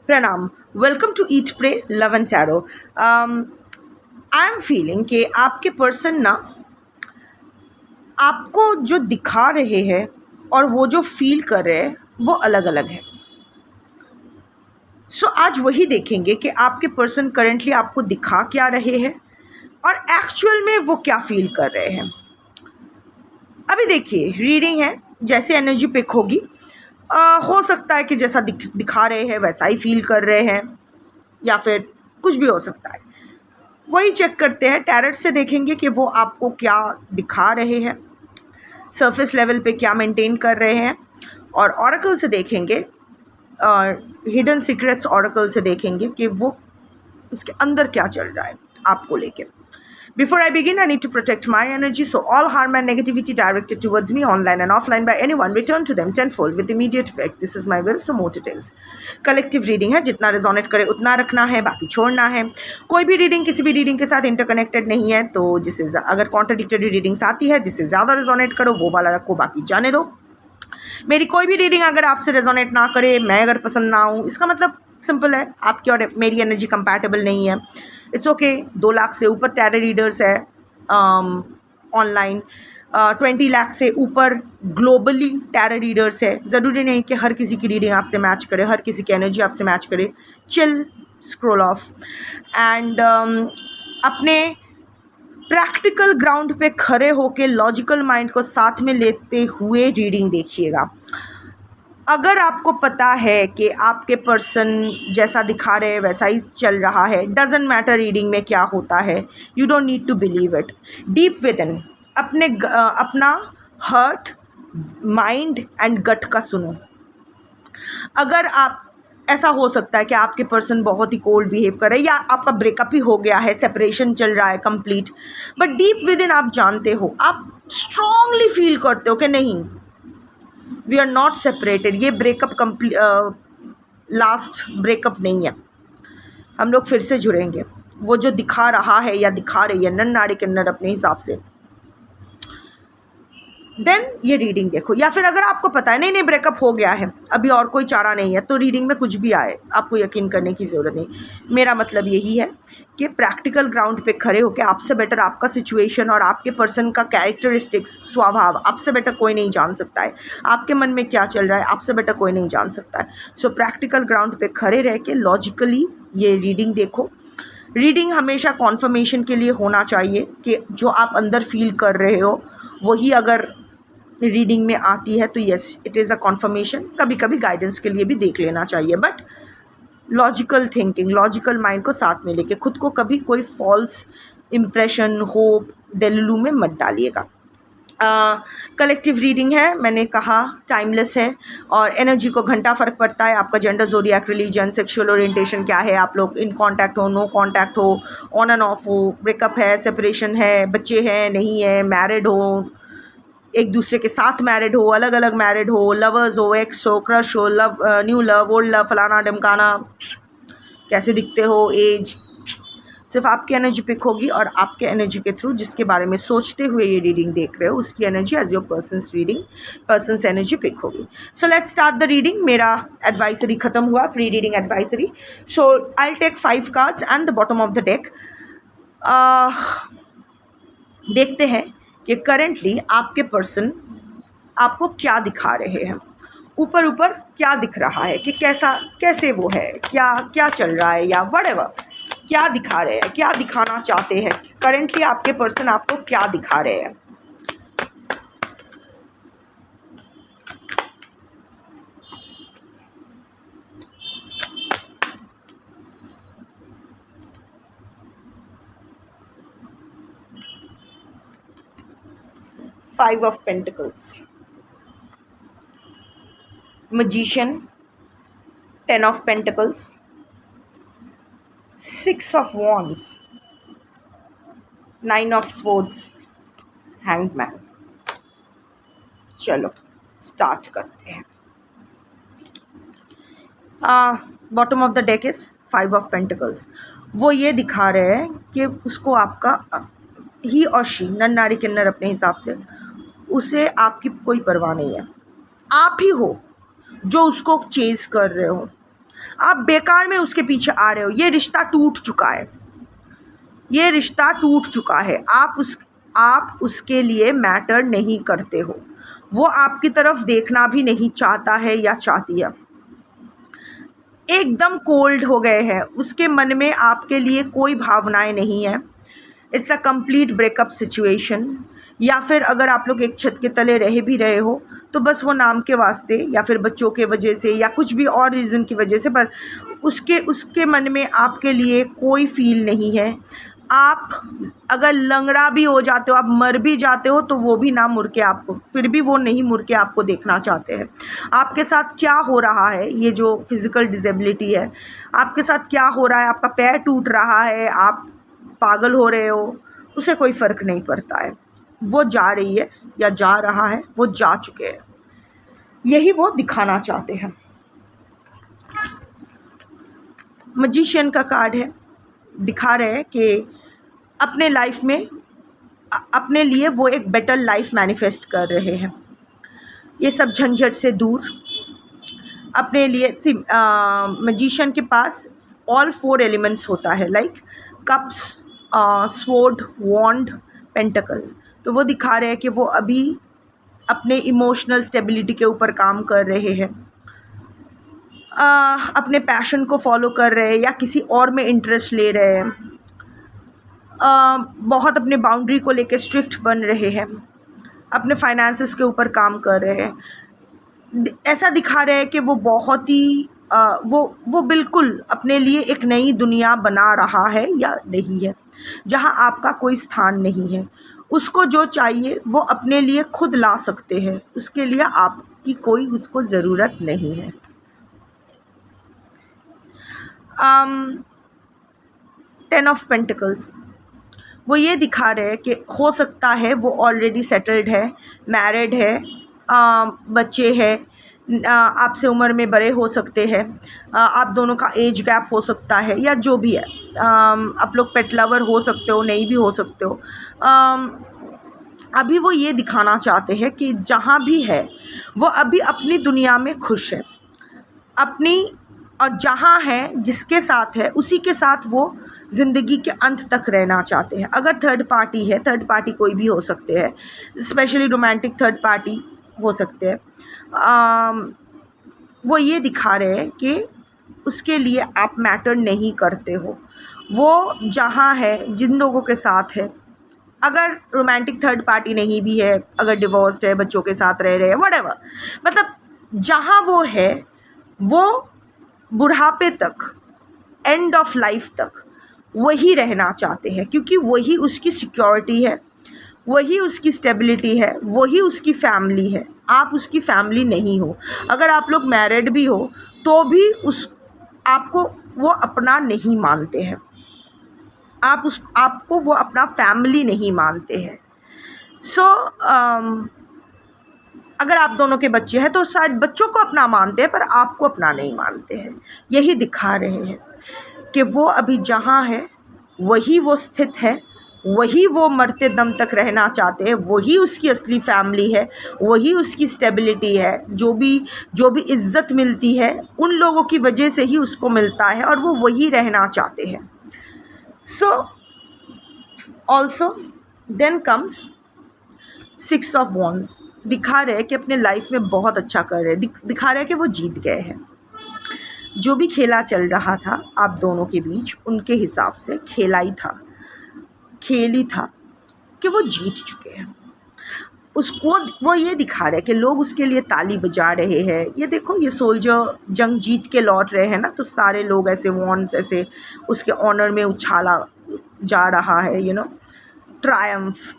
प्रणाम। Welcome to eat pray love and tarot. I am feeling कि आपके person ना आपको जो दिखा रहे हैं और वो जो फील कर रहे हैं वो अलग अलग है। आज वही देखेंगे कि आपके पर्सन करेंटली आपको दिखा क्या रहे हैं और एक्चुअल में वो क्या फील कर रहे हैं। अभी देखिए, रीडिंग है, जैसे एनर्जी पिक होगी हो सकता है कि जैसा दिखा रहे हैं वैसा ही फील कर रहे हैं या फिर कुछ भी हो सकता है। वही चेक करते हैं, टैरेट से देखेंगे कि वो आपको क्या दिखा रहे हैं, सरफेस लेवल पे क्या मेंटेन कर रहे हैं, और ऑरेकल से देखेंगे, हिडन सीक्रेट्स ऑरेकल से देखेंगे कि वो उसके अंदर क्या चल रहा है आपको लेके। Before I begin, I need to protect my energy, so all harm and negativity directed towards me online and offline by anyone, return to them tenfold with immediate effect. This is my will, so mote it is. Collective reading है, जितना resonate करे उतना रखना है, बाकी छोड़ना है। कोई भी रीडिंग किसी भी रीडिंग के साथ इंटरकनेक्टेड नहीं है, तो जिससे अगर कॉन्ट्राडिक्टरी रीडिंग्स आती है जिससे ज़्यादा रेजोनेट करो वो वाला रखो, बाकी जाने दो। मेरी कोई भी रीडिंग अगर आपसे रेजोनेट ना करे, मैं अगर पसंद ना आऊँ, इसका मतलब सिंपल है, आपकी और मेरी एनर्जी कंपैटिबल नहीं है। It's okay. 2 लाख से ऊपर टैरो रीडर्स है ऑनलाइन, 20 लाख से ऊपर ग्लोबली टैरो रीडर्स है। ज़रूरी नहीं कि हर किसी की रीडिंग आपसे मैच करे, हर किसी की एनर्जी आपसे मैच करे। चिल, स्क्रॉल ऑफ एंड अपने प्रैक्टिकल ग्राउंड पे खड़े होके लॉजिकल माइंड को साथ में लेते हुए रीडिंग देखिएगा। अगर आपको पता है कि आपके पर्सन जैसा दिखा रहे हैं वैसा ही चल रहा है, डजेंट मैटर रीडिंग में क्या होता है, you don't need to believe it. Deep within अपना हर्ट, माइंड एंड गट का सुनो। अगर आप, ऐसा हो सकता है कि आपके पर्सन बहुत ही कोल्ड बिहेव कर रहे हैं या आपका ब्रेकअप ही हो गया है, सेपरेशन चल रहा है complete, but deep with in आप जानते हो, आप स्ट्रांगली फील करते हो कि नहीं, वी आर नॉट सेपरेटेड, ये ब्रेकअप लास्ट ब्रेकअप नहीं है, हम लोग फिर से जुड़ेंगे। वो जो दिखा रहा है या दिखा रही है नर नाड़ी के नर अपने हिसाब से, देन ये रीडिंग देखो। या फिर अगर आपको पता है नहीं ब्रेकअप हो गया है, अभी और कोई चारा नहीं है, तो रीडिंग में कुछ भी आए आपको यकीन करने की ज़रूरत नहीं। मेरा मतलब यही है कि प्रैक्टिकल ग्राउंड पे खड़े होकर आपसे बेटर आपका सिचुएशन और आपके पर्सन का कैरेक्टरिस्टिक्स, स्वभाव आपसे बेटर कोई नहीं जान सकता है। आपके मन में क्या चल रहा है आपसे बेटर कोई नहीं जान सकता है। सो प्रैक्टिकल ग्राउंड पे खड़े रह के लॉजिकली ये रीडिंग देखो। रीडिंग हमेशा कॉन्फर्मेशन के लिए होना चाहिए कि जो आप अंदर फील कर रहे हो वही अगर रीडिंग में आती है तो yes, it is a confirmation. कभी कभी गाइडेंस के लिए भी देख लेना चाहिए, but logical thinking, logical mind को साथ में लेके खुद को कभी कोई फॉल्स इम्प्रेशन, होप, डेलुलू में मत डालिएगा। कलेक्टिव रीडिंग है, मैंने कहा टाइमलेस है और एनर्जी को घंटा फ़र्क पड़ता है। आपका gender, zodiac, religion, sexual orientation क्या है, आप लोग इन कांटेक्ट हो, नो कांटेक्ट हो, ऑन एंड ऑफ हो, ब्रेकअप है, सेपरेशन है, बच्चे हैं नहीं है, मैरिड हो, एक दूसरे के साथ मैरिड हो, अलग अलग मैरिड हो, लवर्स हो, एक्स हो, क्रश हो, love, new love, old love, फलाना ढमकाना, कैसे दिखते हो, एज, सिर्फ आपकी एनर्जी पिक होगी और आपके एनर्जी के थ्रू जिसके बारे में सोचते हुए ये रीडिंग देख रहे हो उसकी energy as your persons reading, persons energy pick होगी। So let's start the reading. मेरा एडवाइजरी ख़त्म हुआ, pre reading advisory. So I will take 5 cards and the bottom of the deck. देखते हैं कि करेंटली आपके पर्सन आपको क्या दिखा रहे हैं, ऊपर ऊपर क्या दिख रहा है कि कैसे वो है, क्या चल रहा है, या व्हाटएवर क्या दिखा रहे हैं, क्या दिखाना चाहते हैं करेंटली आपके पर्सन आपको क्या दिखा रहे हैं। Five of Pentacles, Magician, 10 of Pentacles, 6 of Wands, 9 of Swords, Hanged Man। चलो स्टार्ट करते हैं। Bottom of the deck is 5 of Pentacles। वो ये दिखा रहे हैं कि उसको आपका, ही और शी, नर नारी किन्नर अपने हिसाब से, उसे आपकी कोई परवाह नहीं है। आप ही हो जो उसको चेज़ कर रहे हो। आप बेकार में उसके पीछे आ रहे हो। ये रिश्ता टूट चुका है, ये रिश्ता टूट चुका है। आप उसके लिए मैटर नहीं करते हो, वो आपकी तरफ देखना भी नहीं चाहता है या चाहती है। एकदम कोल्ड हो गए हैं, उसके मन में आपके लिए कोई भावनाएं नहीं है। It's a complete breakup situation. या फिर अगर आप लोग एक छत के तले रह भी रहे हो तो बस वो नाम के वास्ते या फिर बच्चों के वजह से या कुछ भी और रीज़न की वजह से, पर उसके मन में आपके लिए कोई फील नहीं है। आप अगर लंगड़ा भी हो जाते हो, आप मर भी जाते हो, तो वो भी ना मुड़ के आपको, फिर भी वो नहीं मुड़ के आपको देखना चाहते हैं। आपके साथ क्या हो रहा है, ये जो फिज़िकल डिसेबिलिटी है, आपके साथ क्या हो रहा है, आपका पैर टूट रहा है, आप पागल हो रहे हो, उसे कोई फ़र्क नहीं पड़ता है। वो जा रही है या जा रहा है, वो जा चुके हैं, यही वो दिखाना चाहते हैं। मैजिशियन का कार्ड है, दिखा रहे हैं कि अपने लाइफ में अपने लिए वो एक बेटर लाइफ मैनिफेस्ट कर रहे हैं। ये सब झंझट से दूर अपने लिए। मैजिशियन के पास ऑल 4 एलिमेंट्स होता है, लाइक कप्स, स्वॉर्ड, वॉन्ड, पेंटिकल। तो वो दिखा रहे हैं कि वो अभी अपने इमोशनल स्टेबिलिटी के ऊपर काम कर रहे हैं, अपने पैशन को फॉलो कर रहे हैं या किसी और में इंटरेस्ट ले रहे हैं, बहुत अपने बाउंड्री को लेके स्ट्रिक्ट बन रहे हैं, अपने फाइनेंसेस के ऊपर काम कर रहे हैं। ऐसा दिखा रहे हैं कि वो बहुत ही वो बिल्कुल अपने लिए एक नई दुनिया बना रहा है या नहीं है, जहां आपका कोई स्थान नहीं है। उसको जो चाहिए वो अपने लिए खुद ला सकते हैं, उसके लिए आपकी कोई उसको ज़रूरत नहीं है। 10 ऑफ पेंटिकल्स, वो ये दिखा रहे हैं कि हो सकता है वो ऑलरेडी सेटल्ड है, मैरिड है, बच्चे हैं, आपसे उम्र में बड़े हो सकते हैं, आप दोनों का एज गैप हो सकता है या जो भी है, आप लोग पेट लवर हो सकते हो, नहीं भी हो सकते हो। अभी वो ये दिखाना चाहते हैं कि जहाँ भी है वो अभी अपनी दुनिया में खुश है, अपनी, और जहाँ है जिसके साथ है उसी के साथ वो ज़िंदगी के अंत तक रहना चाहते हैं। अगर थर्ड पार्टी है, थर्ड पार्टी कोई भी हो सकते हैं, स्पेशली रोमांटिक थर्ड पार्टी हो सकते हैं, वो ये दिखा रहे हैं कि उसके लिए आप मैटर नहीं करते हो। वो जहाँ है, जिन लोगों के साथ है, अगर रोमांटिक थर्ड पार्टी नहीं भी है, अगर डिवोर्स्ड है, बच्चों के साथ रह रहे हैं, व्हाटएवर, मतलब जहाँ वो है वो बुढ़ापे तक, एंड ऑफ लाइफ तक वही रहना चाहते हैं, क्योंकि वही उसकी सिक्योरिटी है, वही उसकी स्टेबिलिटी है, वही उसकी फैमिली है। आप उसकी फैमिली नहीं हो। अगर आप लोग मैरिड भी हो तो भी आपको वो अपना नहीं मानते हैं, आपको वो अपना फैमिली नहीं मानते हैं। सो अगर आप दोनों के बच्चे हैं तो शायद बच्चों को अपना मानते हैं पर आपको अपना नहीं मानते हैं। यही दिखा रहे हैं कि वो अभी जहाँ है वही वो स्थित है, वही वो मरते दम तक रहना चाहते हैं, वही उसकी असली फैमिली है, वही उसकी स्टेबिलिटी है। जो भी इज़्ज़त मिलती है उन लोगों की वजह से ही उसको मिलता है और वो वही रहना चाहते हैं। So also then comes 6 of wands, दिखा रहे हैं कि अपने लाइफ में बहुत अच्छा कर रहे हैं, दिखा रहे हैं कि वो जीत गए हैं। जो भी खेला चल रहा था आप दोनों के बीच, उनके हिसाब से खेल ही था कि वो जीत चुके हैं। उसको वो ये दिखा रहे हैं कि लोग उसके लिए ताली बजा रहे हैं। ये देखो, ये सोल्जर जंग जीत के लौट रहे हैं ना, तो सारे लोग ऐसे वॉन्ड्स ऐसे उसके ऑनर में उछाला जा रहा है, Triumph,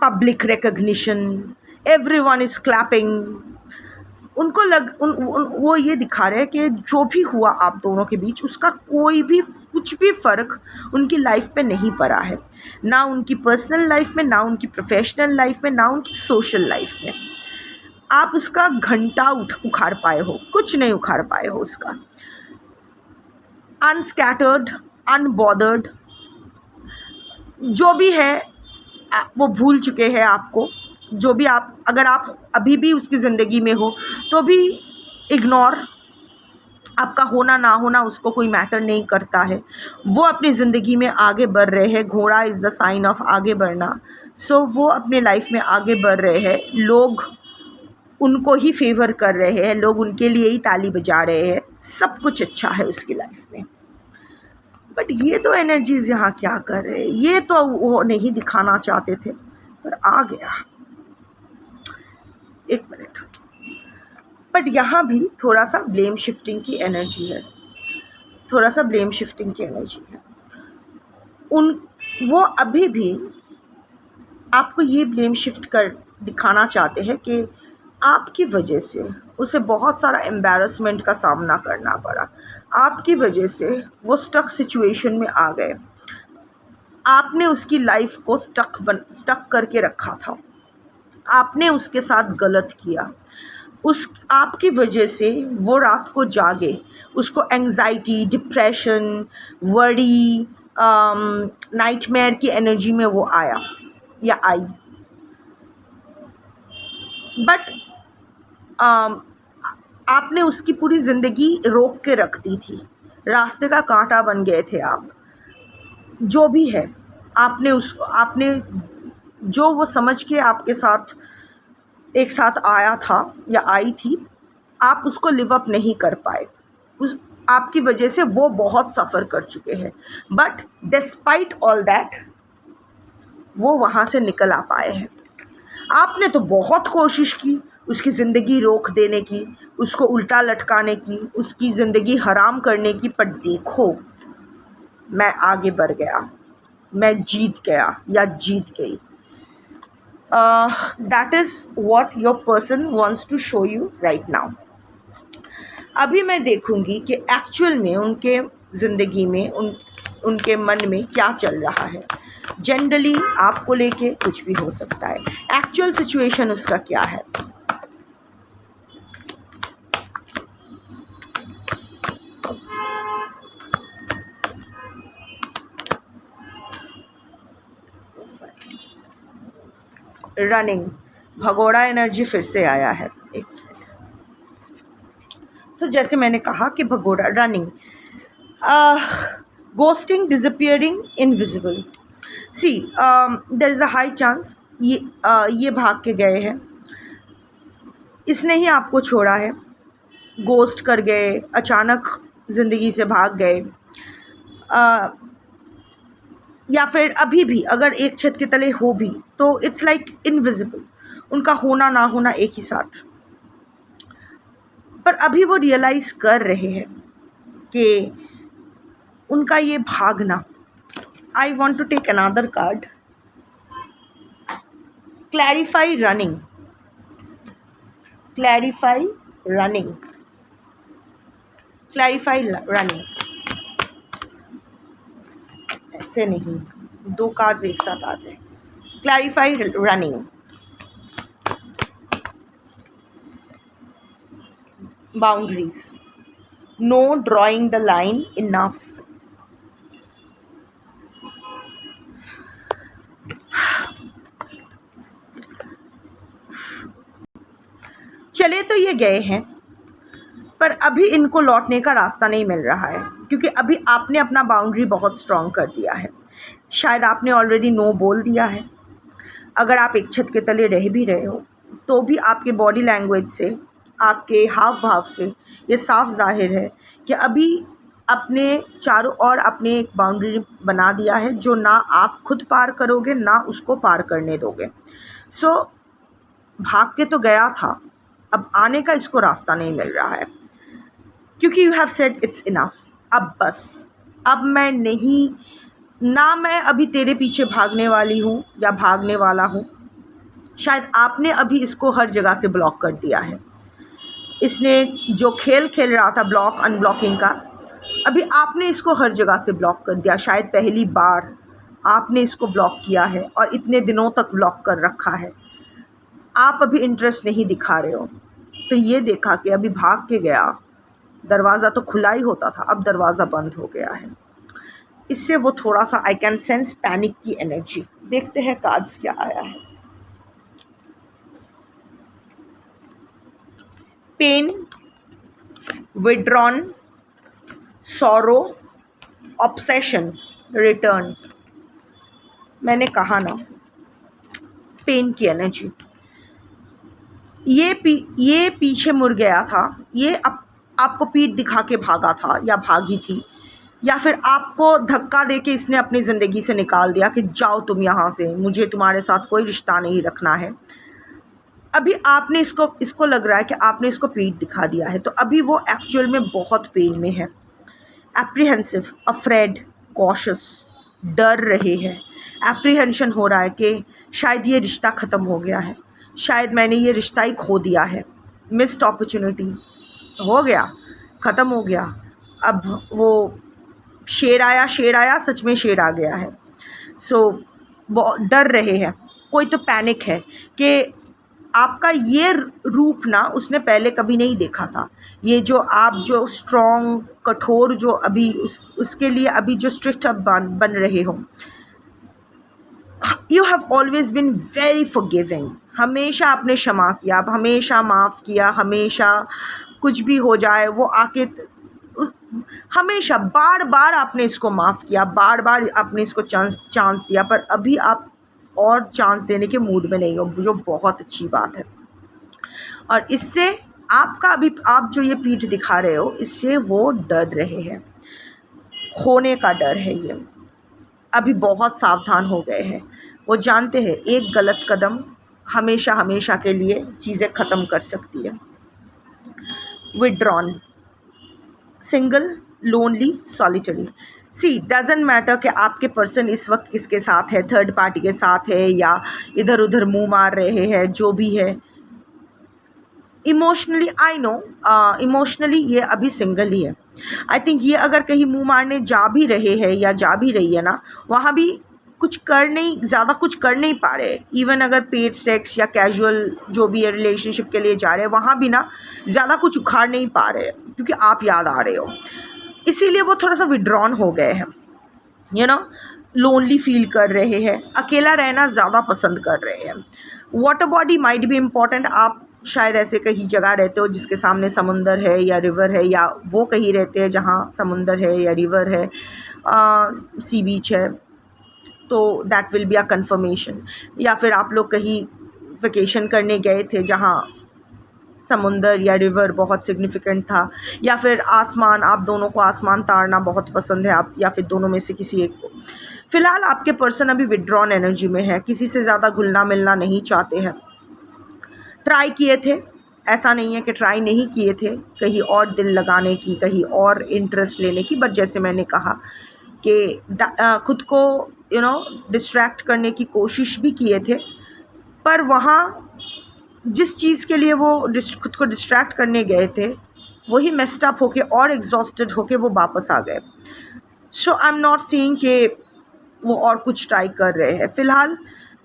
public recognition, everyone is clapping. उनको वो ये दिखा रहे हैं कि जो भी हुआ आप दोनों के बीच उसका कुछ भी फ़र्क उनकी लाइफ पे नहीं पड़ा है, ना उनकी पर्सनल लाइफ में, ना उनकी प्रोफेशनल लाइफ में, ना उनकी सोशल लाइफ में। आप उसका घंटा उखाड़ पाए हो, कुछ नहीं उखाड़ पाए हो उसका। अनस्कैटर्ड, अनबॉदर्ड, जो भी है वो भूल चुके हैं आपको। जो भी अगर आप अभी भी उसकी ज़िंदगी में हो तो भी इग्नोर, आपका होना ना होना उसको कोई मैटर नहीं करता है, वो अपनी ज़िंदगी में आगे बढ़ रहे हैं। घोड़ा इज़ द साइन ऑफ आगे बढ़ना। सो वो अपने लाइफ में आगे बढ़ रहे हैं, लोग उनको ही फेवर कर रहे हैं, लोग उनके लिए ही ताली बजा रहे हैं, सब कुछ अच्छा है उसकी लाइफ में। बट ये तो एनर्जीज़ यहाँ क्या कर रहे हैं, ये तो वो नहीं दिखाना चाहते थे पर आ गया। एक मिनट, बट यहाँ भी थोड़ा सा ब्लेम शिफ्टिंग की एनर्जी है, थोड़ा सा ब्लेम शिफ्टिंग की एनर्जी है। वो अभी भी आपको ये ब्लेम शिफ्ट कर दिखाना चाहते हैं कि आपकी वजह से उसे बहुत सारा एम्बैरसमेंट का सामना करना पड़ा, आपकी वजह से वो स्टक सिचुएशन में आ गए, आपने उसकी लाइफ को स्टक करके रखा था, आपने उसके साथ गलत किया, आपकी वजह से वो रात को जागे, उसको एंग्जाइटी, डिप्रेशन, वरी, नाइटमेयर की एनर्जी में वो आया या आई। बट आपने उसकी पूरी ज़िंदगी रोक के रख दी थी, रास्ते का कांटा बन गए थे आप। जो भी है, आपने जो वो समझ के आपके साथ एक साथ आया था या आई थी, आप उसको लिव अप नहीं कर पाए, आपकी वजह से वो बहुत सफ़र कर चुके हैं। बट डिस्पाइट ऑल दैट वो वहाँ से निकल आ पाए हैं। आपने तो बहुत कोशिश की उसकी ज़िंदगी रोक देने की, उसको उल्टा लटकाने की, उसकी ज़िंदगी हराम करने की, पर देखो मैं आगे बढ़ गया, मैं जीत गया या जीत गई। That is what your person wants to show you right now. अभी मैं देखूँगी कि एक्चुअल में उनके ज़िंदगी में उनके मन में क्या चल रहा है। जनरली आपको लेके कुछ भी हो सकता है, एक्चुअल सिचुएशन उसका क्या है। रनिंग, भगोड़ा एनर्जी फिर से आया है। सो जैसे मैंने कहा कि भगोड़ा, running, ghosting, disappearing, invisible. See there is a high chance ये भाग के गए हैं, इसने ही आपको छोड़ा है, घोस्ट कर गए, अचानक ज़िंदगी से भाग गए, या फिर अभी भी अगर एक छत के तले हो भी तो इट्स लाइक इनविजिबल, उनका होना ना होना एक ही साथ। पर अभी वो रियलाइज़ कर रहे हैं कि उनका ये भागना। I want to take another card, clarify running, clarify running, clarify running. ऐसे नहीं, दो कार्ड्स एक साथ आते हैं। Clarify running, boundaries, no drawing the line enough. चले तो ये गए हैं पर अभी इनको लौटने का रास्ता नहीं मिल रहा है, क्योंकि अभी आपने अपना बाउंड्री बहुत स्ट्रॉन्ग कर दिया है। शायद आपने ऑलरेडी नो बोल दिया है। अगर आप एक छत के तले रह भी रहे हो तो भी आपके बॉडी लैंग्वेज से, आपके हाव भाव से ये साफ जाहिर है कि अभी अपने चारों ओर आपने एक बाउंड्री बना दिया है जो ना आप खुद पार करोगे ना उसको पार करने दोगे। सो भाग के तो गया था, अब आने का इसको रास्ता नहीं मिल रहा है, क्योंकि you have said it's enough. अब बस, अब मैं नहीं, ना मैं अभी तेरे पीछे भागने वाली हूँ या भागने वाला हूँ। शायद आपने अभी इसको हर जगह से ब्लॉक कर दिया है। इसने जो खेल खेल रहा था ब्लॉक अनब्लॉकिंग का, अभी आपने इसको हर जगह से ब्लॉक कर दिया। शायद पहली बार आपने इसको ब्लॉक किया है और इतने दिनों तक ब्लॉक कर रखा है। आप अभी इंटरेस्ट नहीं दिखा रहे हो, तो ये देखा कि अभी भाग के गया, दरवाज़ा तो खुला ही होता था, अब दरवाज़ा बंद हो गया है। इससे वो थोड़ा सा, आई कैन सेंस पैनिक की एनर्जी। देखते हैं कार्ड्स क्या आया है। Pain, withdrawn, sorrow, obsession, return. मैंने कहा ना, पेन की एनर्जी, ये पीछे मुड़ गया था, ये आपको पीठ दिखा के भागा था या भागी थी, या फिर आपको धक्का दे के इसने अपनी ज़िंदगी से निकाल दिया कि जाओ तुम यहाँ से, मुझे तुम्हारे साथ कोई रिश्ता नहीं रखना है। अभी आपने इसको लग रहा है कि आपने इसको पीठ दिखा दिया है, तो अभी वो एक्चुअल में बहुत पेन में है, एप्रीहेंसिव, अफ्रेड, कॉशियस, डर रहे हैं। एप्रीहेंशन हो रहा है कि शायद ये रिश्ता ख़त्म हो गया है, शायद मैंने ये रिश्ता ही खो दिया है, मिस्ड अपॉर्चुनिटी हो गया, ख़त्म हो गया। अब वो शेर आया, सच में शेर आ गया है। सो डर रहे हैं, कोई तो पैनिक है कि आपका ये रूप ना उसने पहले कभी नहीं देखा था। ये जो आप जो स्ट्रॉन्ग, कठोर, जो अभी उसके लिए अभी जो स्ट्रिक्ट अब बन रहे हो। You have always been very forgiving, हमेशा आपने क्षमा किया, आप हमेशा माफ़ किया, हमेशा कुछ भी हो जाए वो आके हमेशा बार बार आपने इसको माफ़ किया, बार बार आपने इसको चांस दिया, पर अभी आप और चांस देने के मूड में नहीं हो, जो बहुत अच्छी बात है। और इससे आपका अभी आप जो ये पीठ दिखा रहे हो, इससे वो डर रहे हैं, खोने का डर है ये। अभी बहुत सावधान हो गए हैं, वो जानते हैं एक गलत कदम हमेशा हमेशा के लिए चीज़ें ख़त्म कर सकती है। Withdrawn, single, lonely, solitary. See doesn't matter कि आपके पर्सन इस वक्त किसके साथ है, थर्ड पार्टी के साथ है या इधर उधर मुंह मार रहे हैं, जो भी है। इमोशनली आई नो, इमोशनली ये अभी सिंगल ही है। आई थिंक ये अगर कहीं मुंह मारने जा भी रहे हैं या जा भी रही है ना, वहाँ भी ज़्यादा कुछ कर नहीं पा रहे। इवन अगर पेड सेक्स या कैजुअल जो भी है रिलेशनशिप के लिए जा रहे हैं, वहाँ भी ना ज़्यादा कुछ उखाड़ नहीं पा रहे क्योंकि आप याद आ रहे हो, इसीलिए वो थोड़ा सा विड्रॉन हो गए हैं। लोनली फील कर रहे हैं, अकेला रहना ज़्यादा पसंद कर रहे हैं। वाटर बॉडी माइट भी इम्पॉर्टेंट। आप शायद ऐसे कहीं जगह रहते हो जिसके सामने समुंदर है या रिवर है, या वो कहीं रहते हैं जहाँ समुंदर है या रिवर है, सी बीच है, तो that will be a conformation. या फिर आप लोग कहीं वेकेशन करने गए थे जहाँ समुंदर या रिवर बहुत सिग्निफिकेंट था, या फिर आसमान, आप दोनों को आसमान ताड़ना बहुत पसंद है, आप या फिर दोनों में से किसी एक को। फ़िलहाल आपके पर्सन अभी विड्रॉन एनर्जी में है, किसी से ज़्यादा घुलना मिलना नहीं चाहते हैं। ट्राई किए थे, ऐसा नहीं है कि ट्राई नहीं किए थे, कहीं और दिल लगाने की, कहीं और इंटरेस्ट लेने की, बट जैसे मैंने कहा कि खुद को डिस्ट्रैक्ट करने की कोशिश भी किए थे, पर वहाँ जिस चीज़ के लिए वो खुद को डिस्ट्रैक्ट करने गए थे, वही मेस्ड अप होके और एग्जॉस्टेड होके वो वापस आ गए। सो आई एम नॉट सीइंग कि वो और कुछ ट्राई कर रहे हैं। फ़िलहाल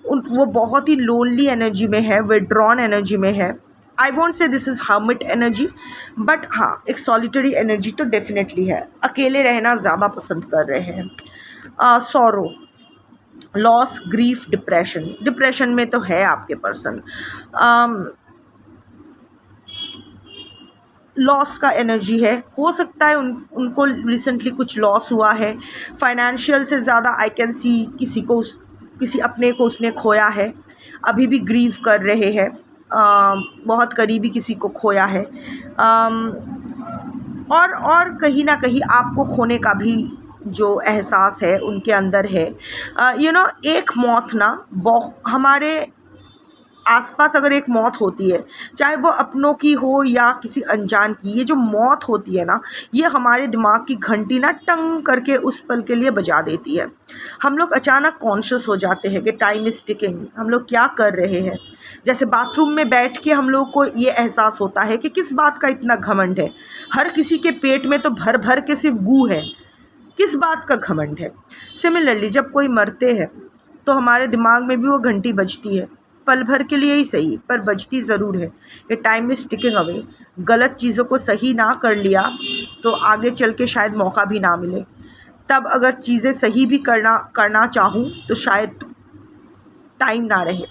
वो बहुत ही लोनली एनर्जी में है, विड्रॉन एनर्जी में है। आई वॉन्ट से this is hermit energy, but हाँ, एक सॉलिटरी एनर्जी तो डेफिनेटली है, अकेले रहना ज़्यादा पसंद कर रहे हैं। सॉरो, लॉस, ग्रीफ, डिप्रेशन में तो है आपके पर्सन। लॉस का एनर्जी है, हो सकता है उनको रिसेंटली कुछ लॉस हुआ है। फाइनेंशियल से ज़्यादा आई कैन सी किसी अपने को उसने खोया है, अभी भी ग्रीव कर रहे हैं, बहुत करीबी किसी को खोया है, और कहीं ना कहीं आपको खोने का भी जो एहसास है उनके अंदर है। एक मौत ना, हमारे आसपास अगर एक मौत होती है, चाहे वो अपनों की हो या किसी अनजान की, ये जो मौत होती है ना, ये हमारे दिमाग की घंटी ना टंग करके उस पल के लिए बजा देती है। हम लोग अचानक कॉन्शियस हो जाते हैं कि टाइम इज़ टिकिंग, हम लोग क्या कर रहे हैं। जैसे बाथरूम में बैठ के हम लोग को ये एहसास होता है कि किस बात का इतना घमंड है, हर किसी के पेट में तो भर भर के सिर्फ गू है, किस बात का घमंड है। सिमिलरली जब कोई मरते हैं तो हमारे दिमाग में भी वो घंटी बजती है, पल भर के लिए ही सही, पर बजती ज़रूर है कि टाइम इज़ टिकिंग अवे। गलत चीज़ों को सही ना कर लिया तो आगे चल के शायद मौका भी ना मिले, तब अगर चीज़ें सही भी करना चाहूँ तो शायद टाइम ना रहे।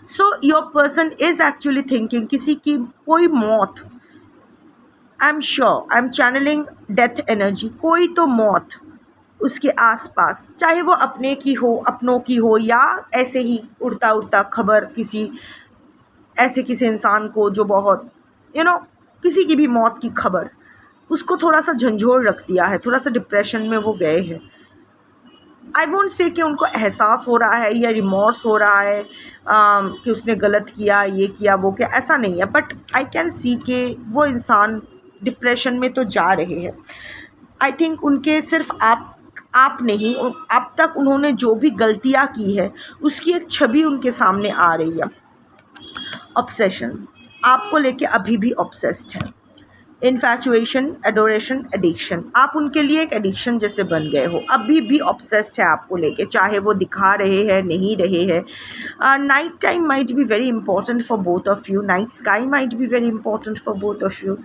So your person is actually thinking किसी की कोई मौत, I am sure, I am channelling death energy. कोई तो मौत उसके आसपास, चाहे वो अपने की हो, अपनों की हो, या ऐसे ही उड़ता उड़ता खबर किसी ऐसे किसी इंसान को जो बहुत किसी की भी मौत की खबर उसको थोड़ा सा झंझोर रख दिया है, थोड़ा सा डिप्रेशन में वो गए हैं। आई वोंट से कि उनको एहसास हो रहा है या रिमॉर्स हो रहा है कि उसने गलत किया, ये किया, वो किया, ऐसा नहीं है, बट आई कैन सी कि वो इंसान डिप्रेशन में तो जा रहे हैं। आई थिंक उनके सिर्फ आप नहीं, अब तक उन्होंने जो भी गलतियाँ की है उसकी एक छवि उनके सामने आ रही है। ऑब्सेशन, आपको लेके अभी भी ऑब्सेस्ड है। इन्फैचुएशन, एडोरेशन, एडिक्शन, आप उनके लिए एक एडिक्शन जैसे बन गए हो, अभी भी ऑब्सेस्ड है आपको लेके, चाहे वो दिखा रहे हैं नहीं रहे हैं। Night time might be very important for both of you, night sky might be very important for both of you.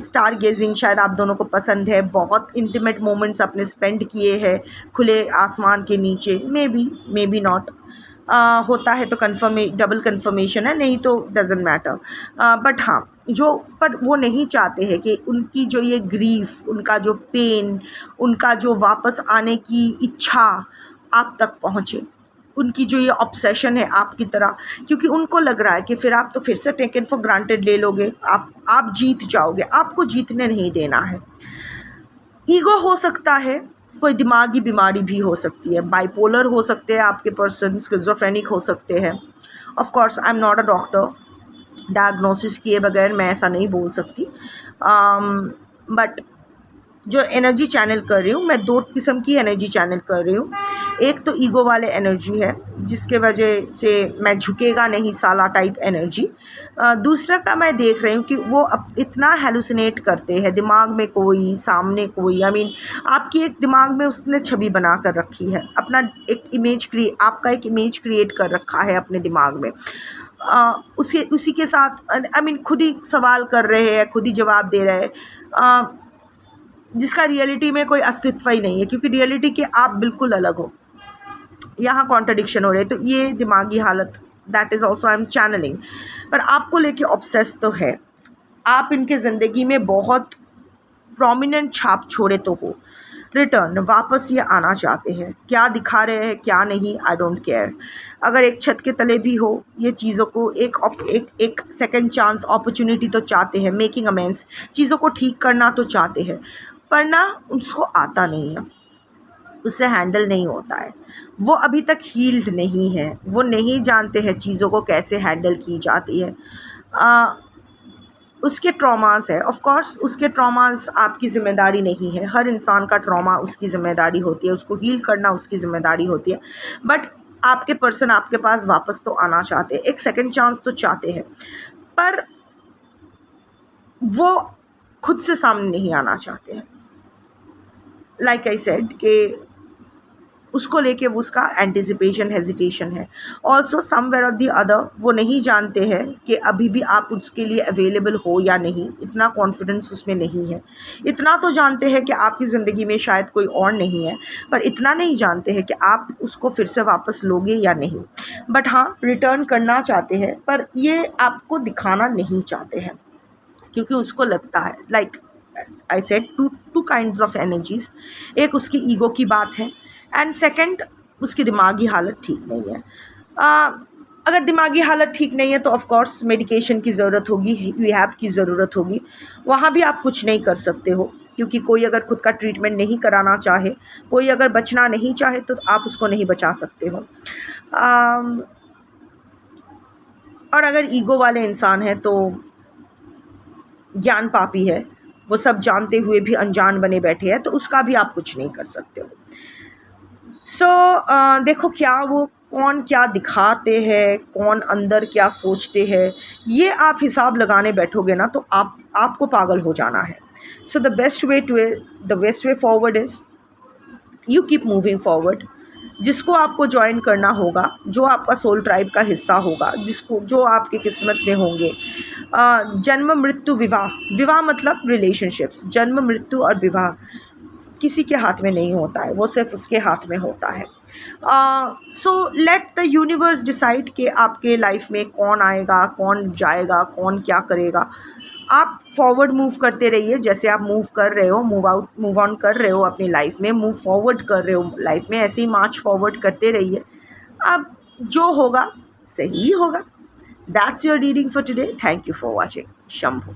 Stargazing शायद आप दोनों को पसंद है, बहुत इंटीमेट मोमेंट्स आपने स्पेंड किए हैं खुले आसमान के नीचे, मे बी नॉट। होता है तो डबल कन्फर्मेशन है, नहीं तो डजेंट मैटर। बट हाँ, पर वो नहीं चाहते हैं कि उनकी जो ये ग्रीफ, उनका जो पेन, उनका जो वापस आने की इच्छा आप तक पहुँचे, उनकी जो ये ऑब्सेशन है आपकी तरह, क्योंकि उनको लग रहा है कि फिर आप तो फिर से टेकन फॉर ग्रांटेड ले लोगे, आप जीत जाओगे, आपको जीतने नहीं देना है। ईगो हो सकता है, कोई दिमागी बीमारी भी हो सकती है, बाइपोलर हो सकते हैं आपके पर्सन, स्किज़ोफ्रेनिक हो सकते हैं। Of course I am not a doctor, diagnosis किए बगैर मैं ऐसा नहीं बोल सकती, बट जो एनर्जी चैनल कर रही हूँ मैं, 2 किस्म की एनर्जी चैनल कर रही हूँ। एक तो ईगो वाले एनर्जी है जिसके वजह से मैं झुकेगा नहीं साला टाइप एनर्जी। दूसरा का मैं देख रही हूँ कि वो इतना हेलुसिनेट करते हैं, दिमाग में कोई, सामने कोई, आपकी एक दिमाग में उसने छवि बना कर रखी है, अपना एक आपका एक इमेज क्रिएट कर रखा है अपने दिमाग में। उसी के साथ खुद ही सवाल कर रहे हैं, खुद ही जवाब दे रहे हैं, जिसका रियलिटी में कोई अस्तित्व ही नहीं है, क्योंकि रियलिटी के आप बिल्कुल अलग हो, यहाँ कॉन्ट्रडिक्शन हो रहे हैं। तो ये दिमागी हालत, that is also I am channelling. पर आपको लेके ऑब्सेस तो है, आप इनके ज़िंदगी में बहुत प्रोमिनेंट छाप छोड़े तो हो, रिटर्न वापस ये आना चाहते हैं, क्या दिखा रहे हैं क्या नहीं, आई डोंट केयर। अगर एक छत के तले भी हो, ये चीज़ों को एक सेकंड चांस अपॉर्चुनिटी तो चाहते हैं, मेकिंग अमेंड्स, चीज़ों को ठीक करना तो चाहते हैं, पर ना उसको आता नहीं है, उससे हैंडल नहीं होता है, वो अभी तक हील्ड नहीं है, वो नहीं जानते हैं चीज़ों को कैसे हैंडल की जाती है। उसके ट्रॉमास है, ऑफ कोर्स उसके ट्रॉमास आपकी ज़िम्मेदारी नहीं है, हर इंसान का ट्रॉमा उसकी ज़िम्मेदारी होती है, उसको हील करना उसकी ज़िम्मेदारी होती है। बट आपके पर्सन आपके पास वापस तो आना चाहते हैं, एक सेकंड चांस तो चाहते हैं, पर वो खुद से सामने नहीं आना चाहते हैं। लाइक आई सेड कि उसको लेके वो उसका एंटिसिपेशन, हेजिटेशन है। ऑल्सो समवेयर और दी अदर वो नहीं जानते हैं कि अभी भी आप उसके लिए अवेलेबल हो या नहीं, इतना कॉन्फिडेंस उसमें नहीं है। इतना तो जानते हैं कि आपकी ज़िंदगी में शायद कोई और नहीं है, पर इतना नहीं जानते हैं कि आप उसको फिर से वापस लोगे या नहीं। बट हाँ, रिटर्न करना चाहते हैं, पर ये आपको दिखाना नहीं चाहते हैं, क्योंकि उसको लगता है, like I said, two kinds of energies. एक उसकी ईगो की बात है, एंड सेकंड उसकी दिमागी हालत ठीक नहीं है। अगर दिमागी हालत ठीक नहीं है तो ऑफ कोर्स मेडिकेशन की ज़रूरत होगी, रिहैब की ज़रूरत होगी, वहाँ भी आप कुछ नहीं कर सकते हो, क्योंकि कोई अगर खुद का ट्रीटमेंट नहीं कराना चाहे, कोई अगर बचना नहीं चाहे, तो आप उसको नहीं बचा सकते हो। और अगर ईगो वाले इंसान है तो ज्ञान पापी है, वो सब जानते हुए भी अनजान बने बैठे हैं, तो उसका भी आप कुछ नहीं कर सकते हो। देखो कौन क्या दिखाते हैं, कौन अंदर क्या सोचते हैं, ये आप हिसाब लगाने बैठोगे ना तो आपको पागल हो जाना है। So the best way forward is you keep moving forward. जिसको आपको ज्वाइन करना होगा, जो आपका सोल ट्राइब का हिस्सा होगा, जो आपके किस्मत में होंगे, जन्म मृत्यु विवाह मतलब रिलेशनशिप्स, जन्म मृत्यु और विवाह किसी के हाथ में नहीं होता है, वो सिर्फ उसके हाथ में होता है। So let the universe decide कि आपके लाइफ में कौन आएगा, कौन जाएगा, कौन क्या करेगा। आप फॉरवर्ड मूव करते रहिए, जैसे आप मूव कर रहे हो, मूव ऑन कर रहे हो अपनी लाइफ में, मूव फॉरवर्ड कर रहे हो लाइफ में, ऐसे ही मार्च फॉरवर्ड करते रहिए। अब जो होगा सही होगा। That's your reading for today. Thank you for watching. Shambhu.